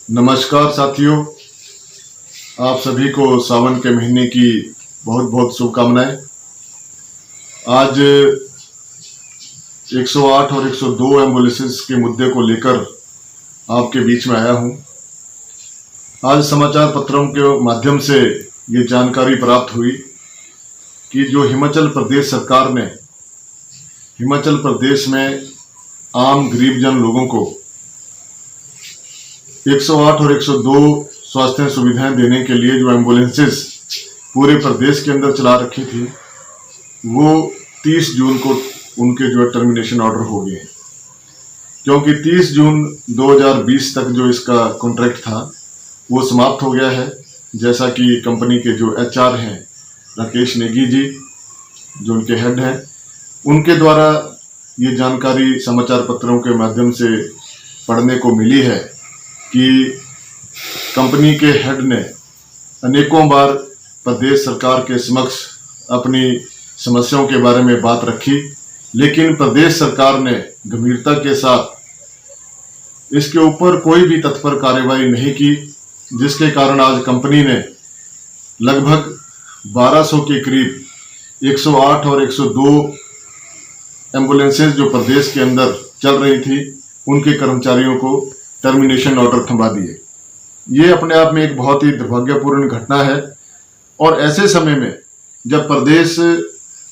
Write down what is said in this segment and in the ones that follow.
नमस्कार साथियों, आप सभी को सावन के महीने की बहुत बहुत शुभकामनाएं। आज 108 और 102 एम्बुलेंसेस के मुद्दे को लेकर आपके बीच में आया हूं। आज समाचार पत्रों के माध्यम से ये जानकारी प्राप्त हुई कि जो हिमाचल प्रदेश सरकार ने हिमाचल प्रदेश में आम गरीब जन लोगों को 108 और 102 स्वास्थ्य सुविधाएं देने के लिए जो एम्बुलेंसेस पूरे प्रदेश के अंदर चला रखी थी, वो 30 जून को उनके जो टर्मिनेशन ऑर्डर हो गए, क्योंकि 30 जून 2020 तक जो इसका कॉन्ट्रैक्ट था वो समाप्त हो गया है। जैसा कि कंपनी के जो HR हैं राकेश नेगी जी, जो उनके हेड हैं, उनके द्वारा ये जानकारी समाचार पत्रों के माध्यम से पढ़ने को मिली है कि कंपनी के हेड ने अनेकों बार प्रदेश सरकार के समक्ष अपनी समस्याओं के बारे में बात रखी, लेकिन प्रदेश सरकार ने गंभीरता के साथ इसके ऊपर कोई भी तत्पर कार्रवाई नहीं की, जिसके कारण आज कंपनी ने लगभग 1200 के करीब 108 और 102 एम्बुलेंसेज जो प्रदेश के अंदर चल रही थी, उनके कर्मचारियों को टर्मिनेशन ऑर्डर थमा दिए। ये अपने आप में एक बहुत ही दुर्भाग्यपूर्ण घटना है। और ऐसे समय में जब प्रदेश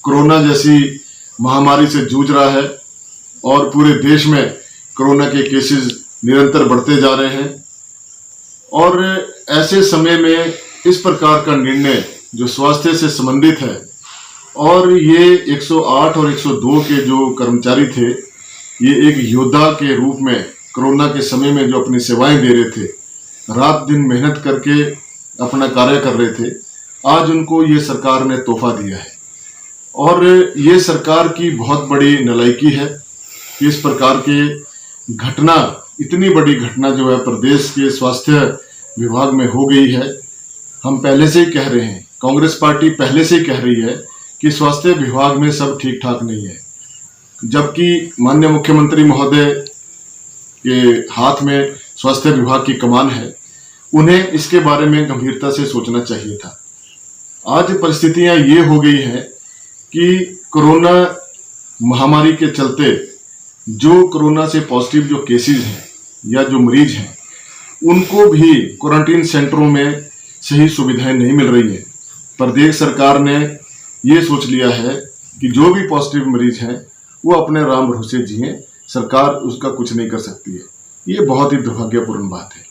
कोरोना जैसी महामारी से जूझ रहा है और पूरे देश में कोरोना के केसेस निरंतर बढ़ते जा रहे हैं, और ऐसे समय में इस प्रकार का निर्णय जो स्वास्थ्य से संबंधित है, और ये 108 और 102 के जो कर्मचारी थे, ये एक योद्धा के रूप में कोरोना के समय में जो अपनी सेवाएं दे रहे थे, रात दिन मेहनत करके अपना कार्य कर रहे थे, आज उनको ये सरकार ने तोहफा दिया है। और ये सरकार की बहुत बड़ी नालायकी है कि इस प्रकार के घटना, इतनी बड़ी घटना जो है प्रदेश के स्वास्थ्य विभाग में हो गई है। हम पहले से ही कह रहे हैं, कांग्रेस पार्टी पहले से ही कह रही है कि स्वास्थ्य विभाग में सब ठीक ठाक नहीं है, जबकि माननीय मुख्यमंत्री महोदय के हाथ में स्वास्थ्य विभाग की कमान है। उन्हें इसके बारे में गंभीरता से सोचना चाहिए था। आज परिस्थितियां ये हो गई हैं कि कोरोना महामारी के चलते जो कोरोना से पॉजिटिव जो केसेस हैं या जो मरीज हैं, उनको भी क्वारंटीन सेंटरों में सही सुविधाएं नहीं मिल रही है। प्रदेश सरकार ने ये सोच लिया है कि जो भी पॉजिटिव मरीज हैं वो अपने राम भरोसे जिए, सरकार उसका कुछ नहीं कर सकती है। ये बहुत ही दुर्भाग्यपूर्ण बात है।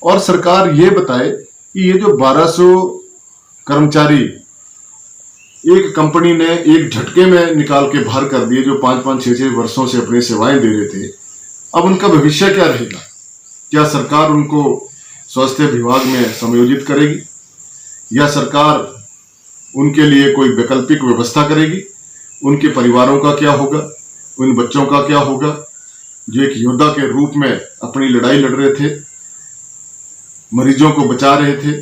और सरकार ये बताए कि ये जो 1200 कर्मचारी एक कंपनी ने एक झटके में निकाल के बाहर कर दिए, जो 5-5, 6-6 वर्षों से अपनी सेवाएं दे रहे थे, अब उनका भविष्य क्या रहेगा? क्या सरकार उनको स्वास्थ्य विभाग में समायोजित करेगी, या सरकार उनके लिए कोई वैकल्पिक व्यवस्था करेगी? उनके परिवारों का क्या होगा? उन बच्चों का क्या होगा जो एक योद्धा के रूप में अपनी लड़ाई लड़ रहे थे, मरीजों को बचा रहे थे,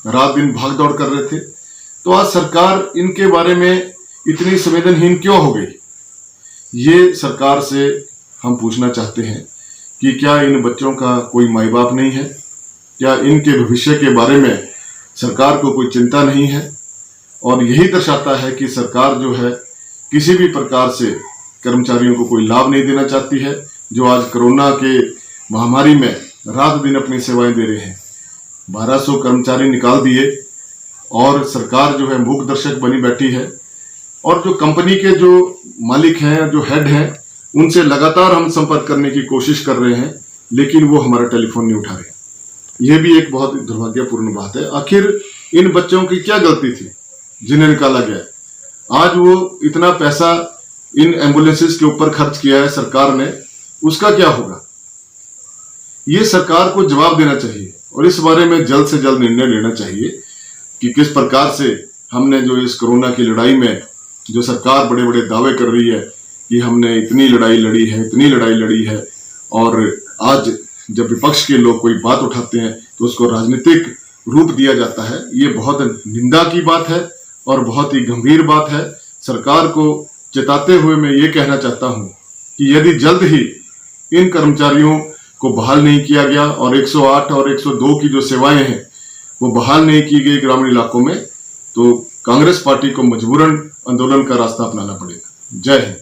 रात दिन भाग दौड़ कर रहे थे? तो आज सरकार इनके बारे में इतनी संवेदनहीन क्यों हो गई? ये सरकार से हम पूछना चाहते हैं कि क्या इन बच्चों का कोई माई बाप नहीं है? क्या इनके भविष्य के बारे में सरकार को कोई चिंता नहीं है? और यही दर्शाता है कि सरकार जो है किसी भी प्रकार से कर्मचारियों को कोई लाभ नहीं देना चाहती है, जो आज कोरोना के महामारी में रात दिन अपनी सेवाएं दे रहे हैं। 1200 कर्मचारी निकाल दिए और सरकार जो है मूक दर्शक बनी बैठी है। और जो कंपनी के जो मालिक हैं, जो हेड हैं, उनसे लगातार हम संपर्क करने की कोशिश कर रहे हैं, लेकिन वो हमारा टेलीफोन नहीं उठा रहे। यह भी एक बहुत दुर्भाग्यपूर्ण बात है। आखिर इन बच्चों की क्या गलती थी जिन्हें निकाला गया? आज वो इतना पैसा इन एम्बुलेंसेस के ऊपर खर्च किया है सरकार ने, उसका क्या होगा? ये सरकार को जवाब देना चाहिए और इस बारे में जल्द से जल्द निर्णय लेना चाहिए कि किस प्रकार से हमने जो इस कोरोना की लड़ाई में, जो सरकार बड़े बड़े दावे कर रही है कि हमने इतनी लड़ाई लड़ी है, इतनी लड़ाई लड़ी है, और आज जब विपक्ष के लोग कोई बात उठाते हैं तो उसको राजनीतिक रूप दिया जाता है। ये बहुत निंदा की बात है और बहुत ही गंभीर बात है। सरकार को चेताते हुए मैं ये कहना चाहता हूं कि यदि जल्द ही इन कर्मचारियों को बहाल नहीं किया गया और 108 और 102 की जो सेवाएं हैं वो बहाल नहीं की गई ग्रामीण इलाकों में, तो कांग्रेस पार्टी को मजबूरन आंदोलन का रास्ता अपनाना पड़ेगा। जय हिंद।